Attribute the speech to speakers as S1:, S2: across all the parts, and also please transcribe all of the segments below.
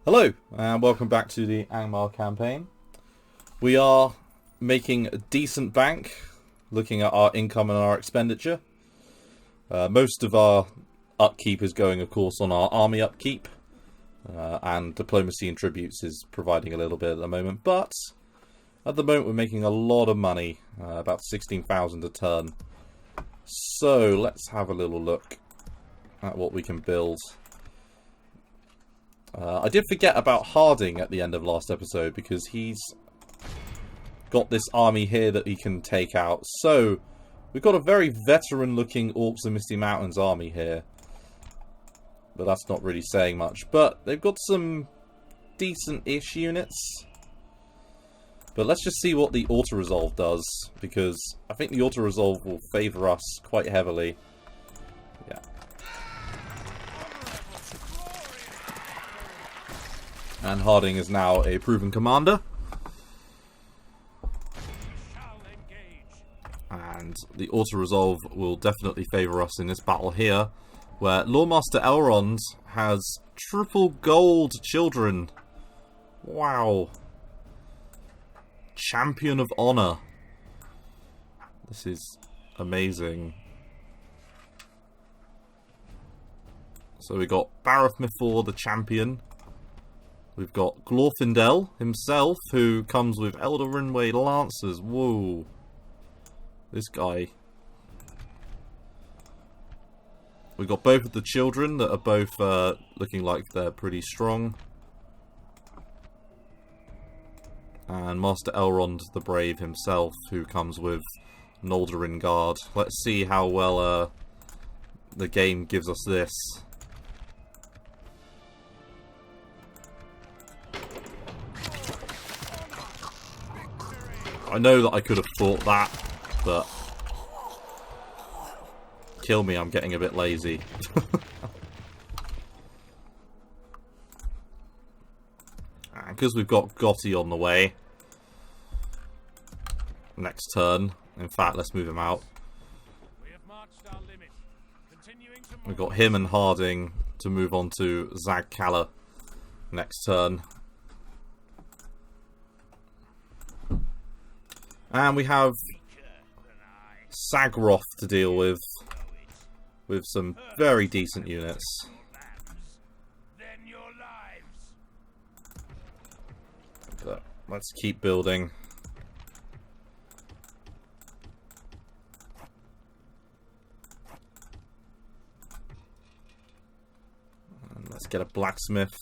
S1: Hello, and welcome back to the Angmar campaign. We are making a decent bank, looking at our income and our expenditure. Most of our upkeep is going, of course, on our army upkeep, and diplomacy and tributes is providing a little bit at the moment. But at the moment, we're making a lot of money, about 16,000 a turn. So let's have a little look at what we can build. I did forget about Harding at the end of last episode because he's got this army here that he can take out. So we've got a very veteran-looking Orcs and Misty Mountains army here, but that's not really saying much. But they've got some decent-ish units. But let's just see what the auto-resolve does, because I think the auto-resolve will favour us quite heavily. Yeah. And Harding is now a proven commander. And the auto-resolve will definitely favour us in this battle here, where Lawmaster Elrond has triple gold children. Wow. Champion of Honor. This is amazing. So we got Bareth the champion. We've got Glorfindel himself, who comes with Elder Rinway Lancers. Whoa. This guy. We've got both of the children that are both looking like they're pretty strong. And Master Elrond the Brave himself, who comes with Noldorin Guard. Let's see how well the game gives us this. I know that I could have thought that, but kill me, I'm getting a bit lazy. And because we've got Gotti on the way, next turn, in fact, let's move him out. We've got him and Harding to move on to Zagkala next turn. And we have Sagroth to deal with some very decent units. But let's keep building. And let's get a blacksmith.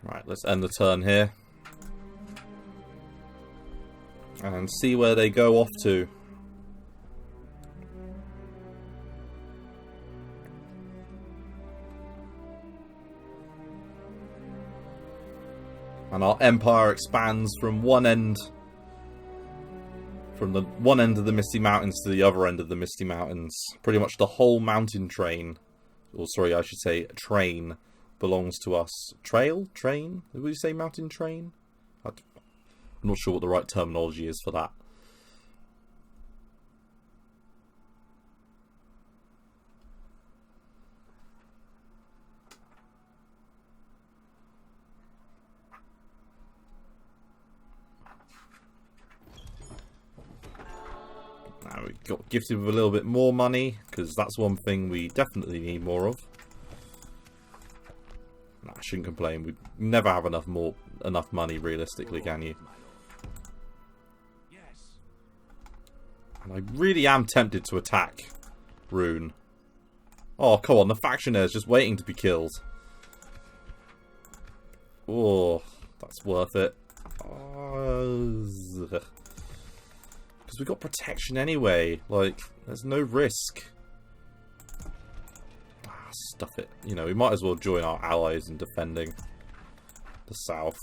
S1: Right, let's end the turn here. And see where they go off to. And our empire expands from one end, from the one end of the Misty Mountains to the other end of the Misty Mountains. Pretty much the whole mountain train, or sorry, I should say train, belongs to us. Train? Would you say mountain train? I'm not sure what the right terminology is for that. Now we got gifted with a little bit more money, because that's one thing we definitely need more of. I shouldn't complain. We never have enough money realistically, can you? And I really am tempted to attack Rune. Oh, come on, the faction is just waiting to be killed. Oh, that's worth it. Because we got protection anyway. Like, there's no risk. Stuff it. You know, we might as well join our allies in defending the south.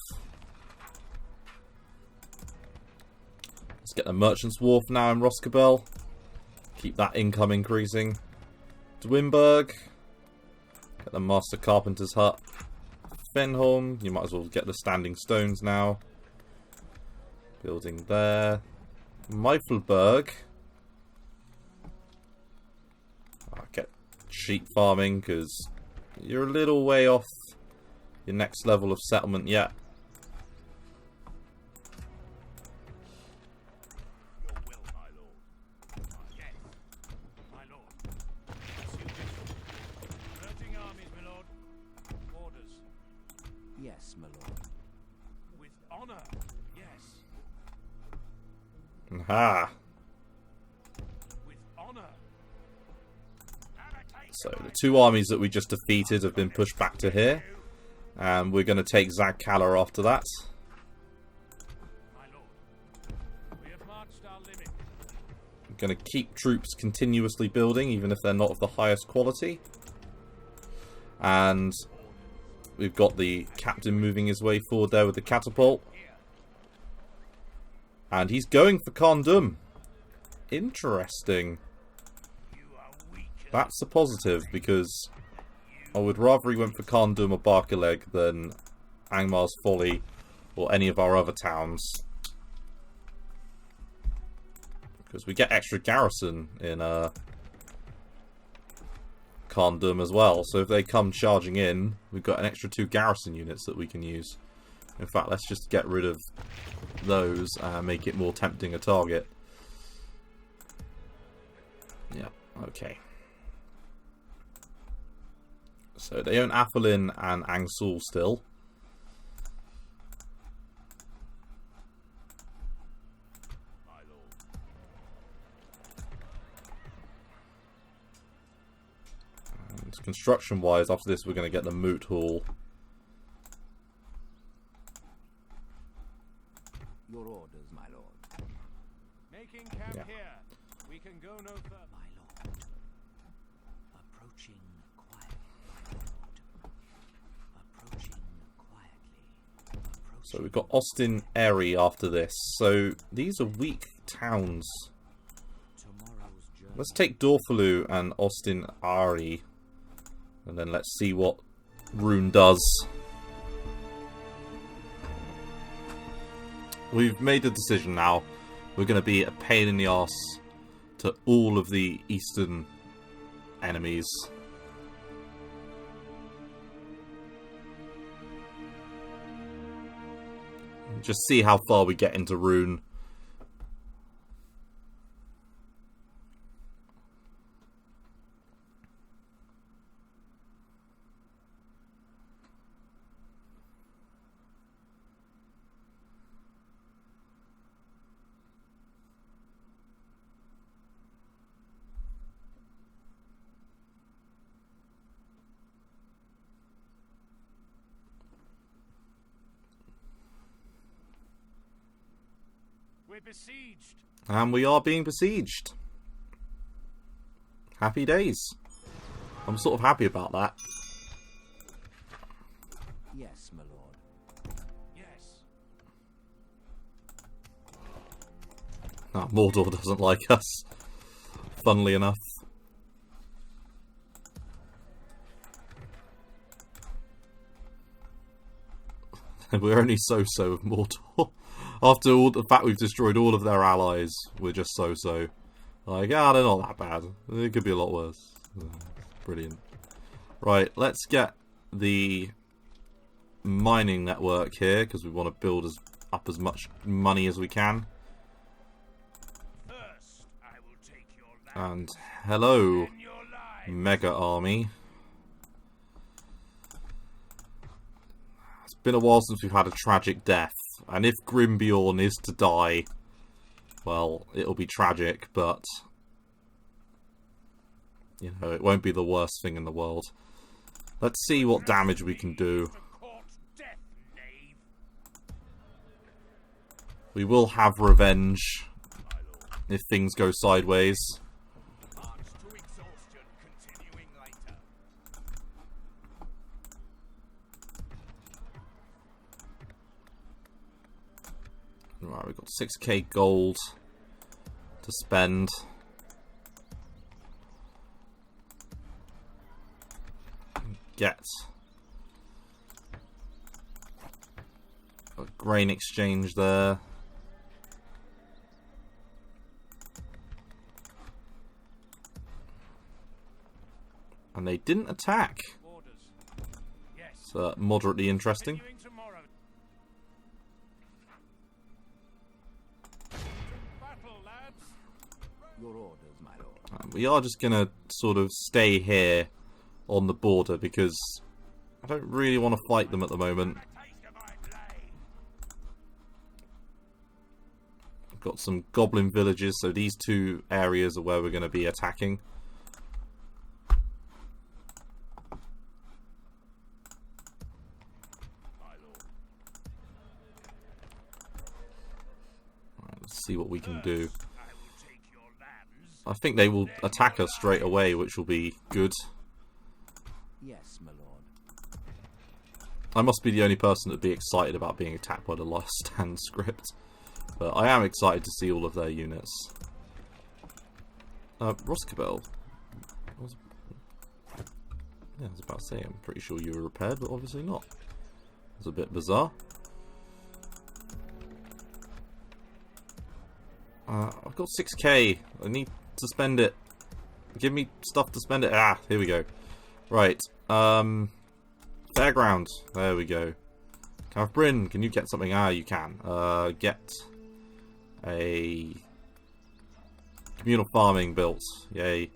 S1: Let's get the Merchant's Wharf now in Roskabel. Keep that income increasing. Dwinberg. Get the Master Carpenter's Hut. Fenholm. You might as well get the Standing Stones now. Building there. Meifelberg. sheep farming, because you're a little way off your next level of settlement yet.
S2: Yes, my lord. With honor, yes.
S1: Aha!
S2: With honor.
S1: So the two armies that we just defeated have been pushed back to here. And we're going to take Zagkala after that.
S2: My lord. We have marched our limit.
S1: I'm going to keep troops continuously building, even if they're not of the highest quality. And we've got the captain moving his way forward there with the catapult. And he's going for Khandum. Interesting. That's a positive, because I would rather he went for Khandum or Barkaleg than Angmar's Folly or any of our other towns. Because we get extra garrison in Khandum as well. So if they come charging in, we've got an extra 2 garrison units that we can use. In fact, let's just get rid of those and make it more tempting a target. Yeah, okay. So they own Athelin and Angsul still. And construction wise, after this we're going to get the Moot Hall.
S2: Your orders, my lord. Making camp here. We can go no further. My lord. Approaching quietly. Approaching quietly.
S1: So we've got Austin Airy after this. So these are weak towns. Let's take Dorfalu and Austin Airy. And then let's see what Rune does. We've made a decision now. We're going to be a pain in the arse to all of the eastern enemies. Just see how far we get into Rune.
S2: We're besieged.
S1: And we are being besieged. Happy days. I'm sort of happy about that.
S2: Yes, my lord. Yes.
S1: Ah, Mordor doesn't like us. Funnily enough. We're only so-so of Mordor. After all the fact we've destroyed all of their allies, we're just so-so. Like, they're not that bad. It could be a lot worse. Brilliant. Right, let's get the mining network here, because we want to build up as much money as we can.
S2: First, I will take your land
S1: And hello,
S2: and your life.
S1: Mega Army. It's been a while since we've had a tragic death. And if Grimbjorn is to die, well, it'll be tragic, but you know, it won't be the worst thing in the world. Let's see what damage we can do. We will have revenge if things go sideways. Right, we've got 6k gold to spend. Get a grain exchange there. And they didn't attack.
S2: Orders. Yes.
S1: It's moderately interesting.
S2: Continuing tomorrow. To battle, lads. Your orders, my lord.
S1: We are just going to sort of stay here on the border because I don't really want to fight them at the moment. I've got some goblin villages, so these two areas are where we're going to be attacking. Right, let's see what we can do. I think they will attack us straight away, which will be good.
S2: Yes, my lord.
S1: I must be the only person that'd be excited about being attacked by the Last Stand script. But I am excited to see all of their units. Roskabel. Yeah, I was about to say, I'm pretty sure you were repaired, but obviously not. It's a bit bizarre. I've got 6k. I need to spend it. Give me stuff to spend it. Ah, here we go. Right. Fairground. There we go. Count Bryn, can you get something? Ah, you can. Get a communal farming built. Yay. I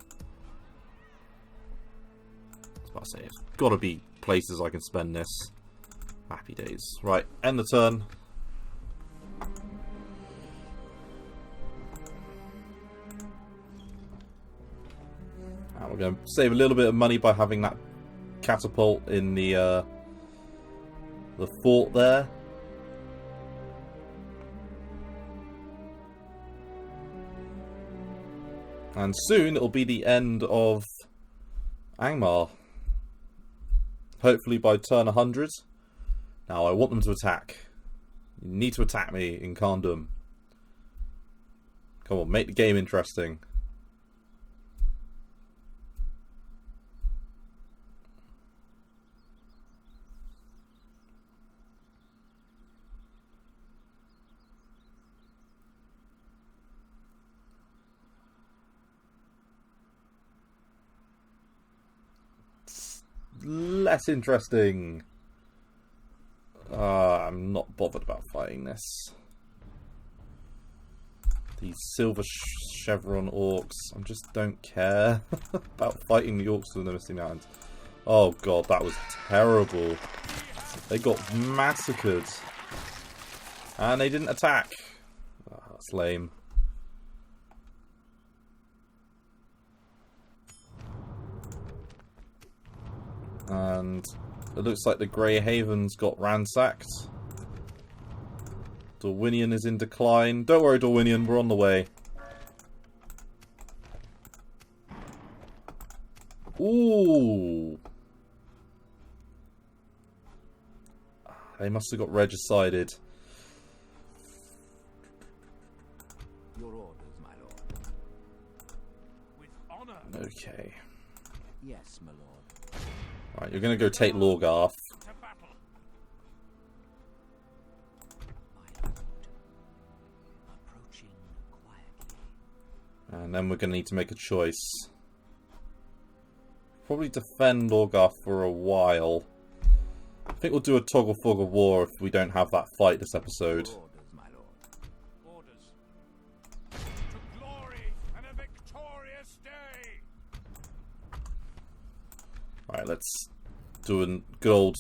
S1: was about to say, it's got to be places I can spend this. Happy days. Right, end the turn. And we're going to save a little bit of money by having that catapult in the fort there. And soon it'll be the end of Angmar. Hopefully by turn 100. Now I want them to attack. You need to attack me in Kandum. Come on, make the game interesting. Less interesting. I'm not bothered about fighting this. These silver chevron orcs. I just don't care about fighting the orcs in the Misty Mountains. Oh god, that was terrible. They got massacred. And they didn't attack. Oh, that's lame. And it looks like the Grey Havens got ransacked. Dorwinion is in decline. Don't worry, Dorwinion, we're on the way. Ooh. They must have got regicided.
S2: Your orders, my lord. With honor.
S1: Okay.
S2: Yes, my lord.
S1: Right, you're going to go take Lorgarth.
S2: To battle. My lord. Approaching quietly.
S1: And then we're going to need to make a choice. Probably defend Lorgarth for a while. I think we'll do a toggle fog of war if we don't have that fight this episode.
S2: Your orders, my lord. Orders. To glory and a victorious day.
S1: Right, let's do a good old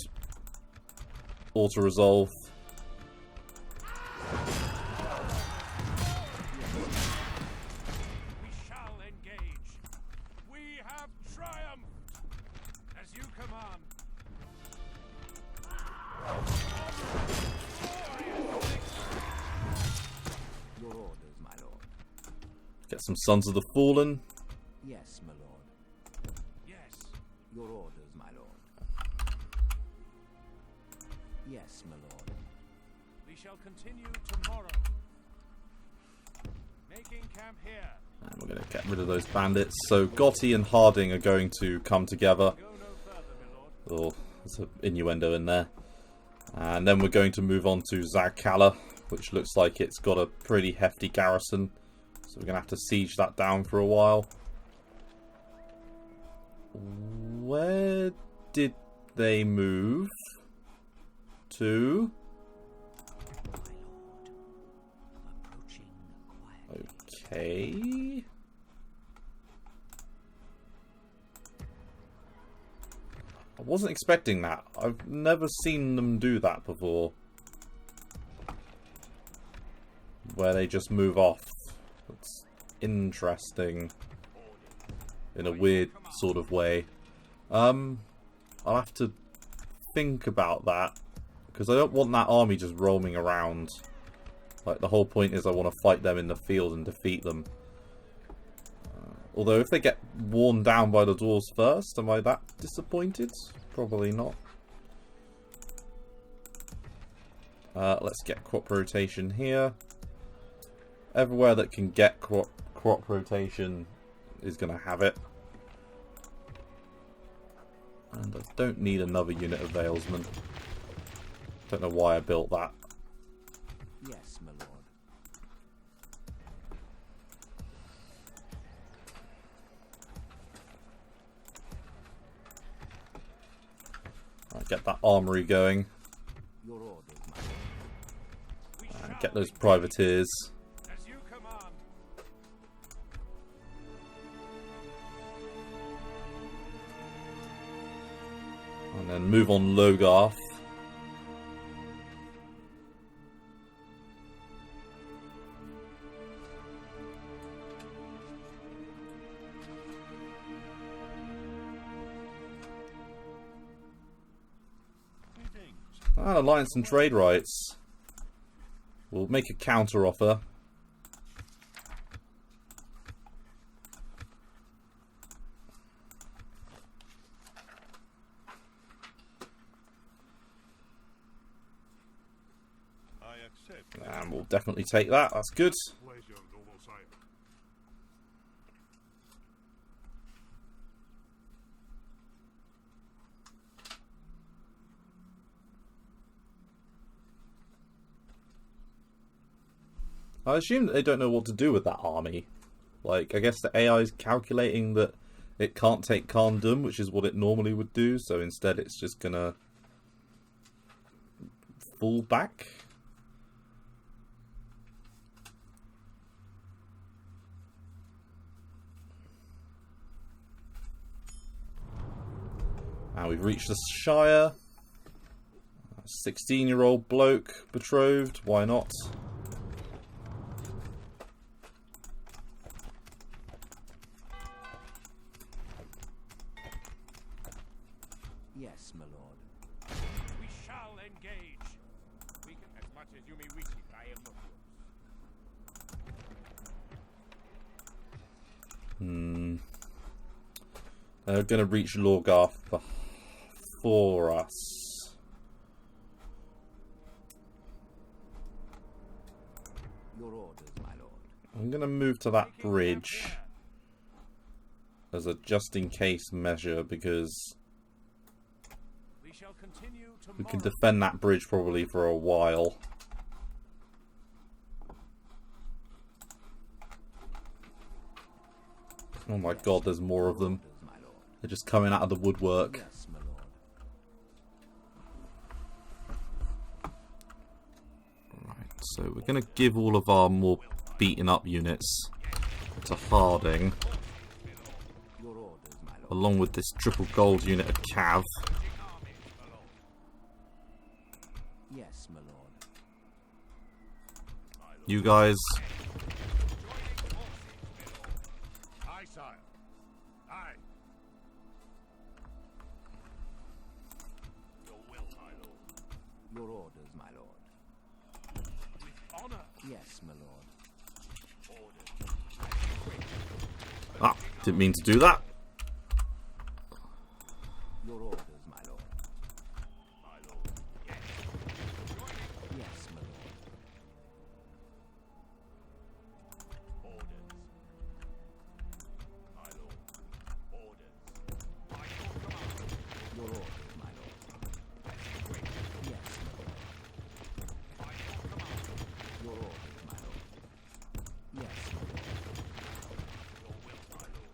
S1: auto-resolve.
S2: We shall engage. We have triumphed. As you command. Your orders, my lord.
S1: Get some Sons of the Fallen.
S2: Yes, my lord. Yes. Your orders, my lord. Yes, my lord. We shall continue tomorrow. Making camp here.
S1: And we're going to get rid of those bandits. So Gotti and Harding are going to come together.
S2: Go no further, my lord.
S1: Oh, there's an innuendo in there. And then we're going to move on to Zagkala, which looks like it's got a pretty hefty garrison. So we're going to have to siege that down for a while. Ooh. Where did they move to? Okay. I wasn't expecting that. I've never seen them do that before. Where they just move off. It's interesting. In a weird sort of way. I'll have to think about that. Because I don't want that army just roaming around. Like, the whole point is I want to fight them in the field and defeat them. Although, if they get worn down by the dwarves first, am I that disappointed? Probably not. Let's get crop rotation here. Everywhere that can get crop rotation is going to have it. And I don't need another unit of Valesmen. Don't know why I built that.
S2: Yes, my lord.
S1: Right, get that armory going.
S2: Your orders, my lord.
S1: Get those privateers.
S2: As you command.
S1: And then move on Logarth. Alliance and trade rights. We'll make a counter offer.
S3: I accept.
S1: And we'll definitely take that. That's good.
S3: Pleasure, noble sire.
S1: I assume that they don't know what to do with that army. Like, I guess the AI is calculating that it can't take Khandun, which is what it normally would do, so instead it's just gonna fall back. And we've reached the Shire. 16-year-old bloke betrothed, why not?
S2: Yes, my lord. We shall engage. We can as much as you may wish it. I am not yours.
S1: They're going to reach Logarth before us.
S2: Your orders, my lord.
S1: I'm going to move to that bridge as a just-in-case measure, because
S2: We shall continue
S1: we can
S2: tomorrow.
S1: defend that bridge probably for a while. Oh my god, there's more of them.
S2: Orders, my lord.
S1: They're just coming out of the woodwork.
S2: Yes, my lord.
S1: Right, so we're going to give all of our more beaten up units to Harding,
S2: Your orders, my lord.
S1: along with this triple gold unit of Cav.
S2: Yes, my lord.
S1: You guys,
S3: Aye, sire. Aye. Your will, my lord.
S2: Your orders, my lord.
S3: With honor.
S2: Yes, my lord.
S1: ah, didn't mean to do that.
S2: Your orders, my lord.
S3: My lord. Yes.
S2: Yes, my lord.
S3: Orders. My lord. Orders. By your command.
S2: Your orders, my lord. Yes, my lord.
S3: By your command.
S2: Your orders, my lord. Yes, my lord.
S3: Your will, my lord.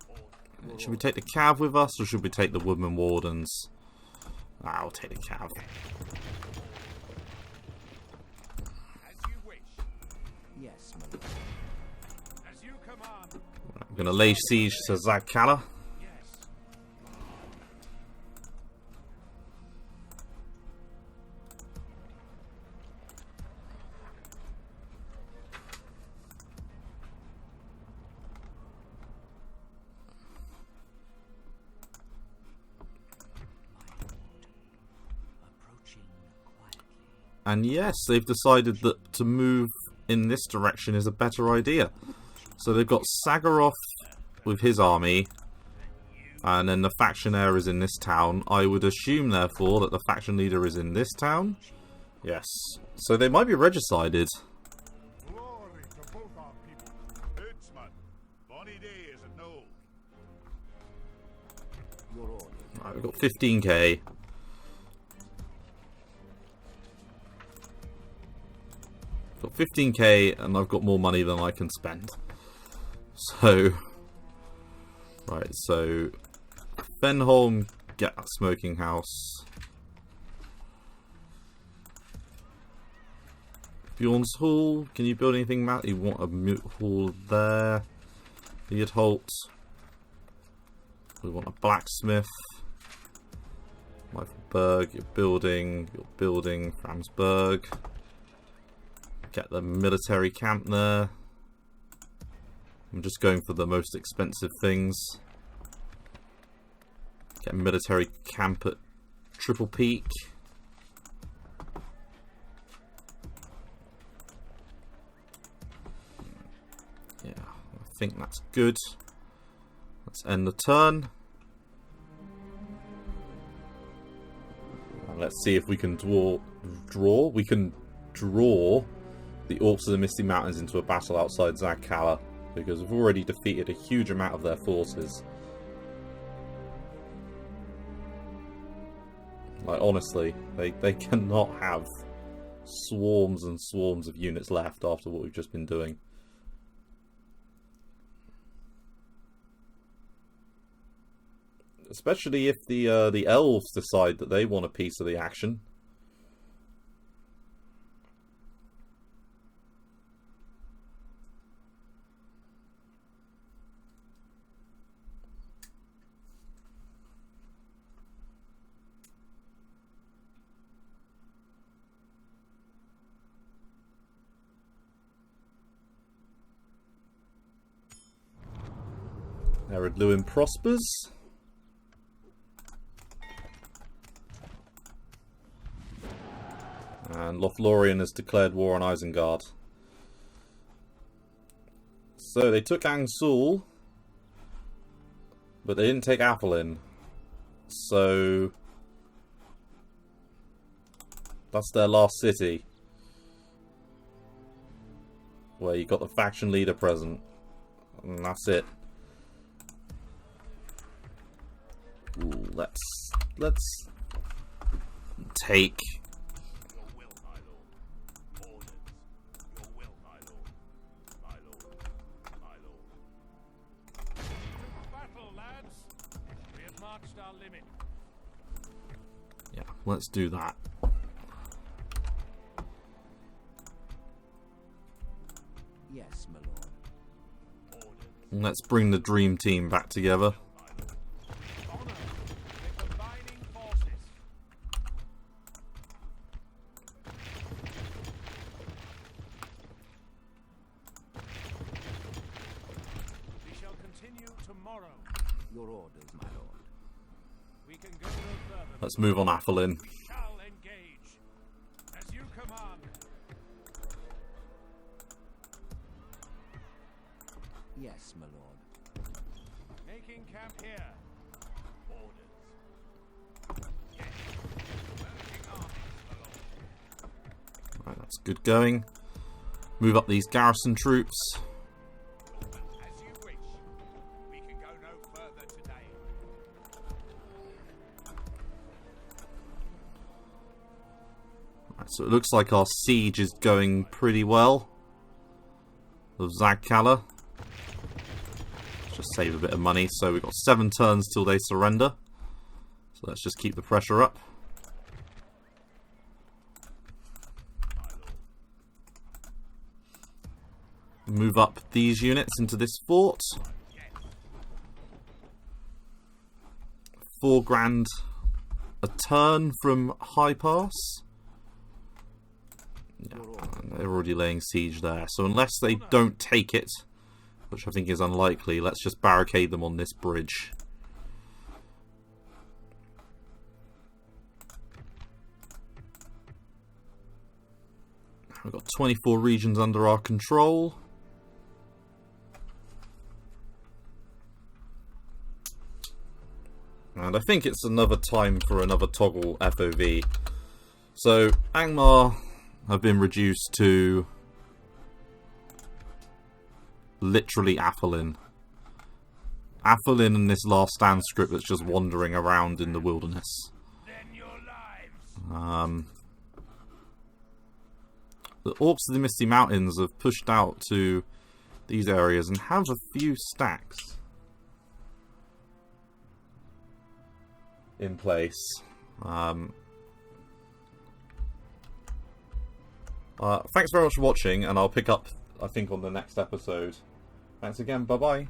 S3: Orders.
S2: Your
S1: Should we take the cav with us, or should we take the woodman wardens? I'll take the cav.
S2: As you wish. Yes, my lord. As you command.
S1: I'm going to lay siege to Zagkala.
S2: Yes.
S1: And yes, they've decided that to move in this direction is a better idea. So they've got Sagaroth with his army, and then the faction heir is in this town. I would assume, therefore, that the faction leader is in this town. Yes. So they might be regicided.
S3: Glory to both our people. Herdsman, bonny day is it no?
S2: Your order.
S1: Right, we've got 15k. Got 15k, and I've got more money than I can spend. So, right, so Fenholm, get that smoking house. Bjorn's Hall, can you build anything, Matt? You want a mute hall there. Leodholt. We want a blacksmith. Michaelberg, you're building Framsburg. Get the military camp there. I'm just going for the most expensive things. Get a military camp at Triple Peak. Yeah, I think that's good. Let's end the turn. And let's see if we can draw. We can draw the Orcs of the Misty Mountains into a battle outside Zagkala, because we've already defeated a huge amount of their forces. Like, honestly, they cannot have swarms and swarms of units left after what we've just been doing. Especially if the elves decide that they want a piece of the action. Ered Lewin prospers. And Lothlorien has declared war on Isengard. So they took Angsul, but they didn't take Athelin. So that's their last city, where you got the faction leader present, and that's it. Ooh, let's take.
S3: Your will, my lord. Orders. Your will, my lord. My lord. My lord.
S2: To battle, lads. We have marched our limit.
S1: Yeah, let's do that.
S2: Yes, my lord.
S3: Orders.
S1: And let's bring the dream team back together.
S2: Honor. We're combining forces. We shall continue tomorrow. Your orders, my lord. We can go no further.
S1: Let's move on Athelin.
S2: We shall engage. As you command. Yes, my lord. Making camp here.
S3: Orders. Yes. Merging armies, my lord.
S1: Right, that's good going. Move up these garrison troops.
S3: As you wish. We can go no further today.
S1: Right, so it looks like our siege is going pretty well of Zagkala. Just save a bit of money. So we've got 7 turns till they surrender. So let's just keep the pressure up. Move up these units into this fort. 4 grand a turn from High Pass. Yeah, they're already laying siege there. So unless they don't take it, which I think is unlikely, let's just barricade them on this bridge. We've got 24 regions under our control. And I think it's another time for another toggle FOV. So, Angmar have been reduced to literally Athelin. Athelin and this last stand script that's just wandering around in the wilderness. The Orcs of the Misty Mountains have pushed out to these areas and have a few stacks in place. Thanks very much for watching, and I'll pick up, I think, on the next episode. Thanks again, bye-bye.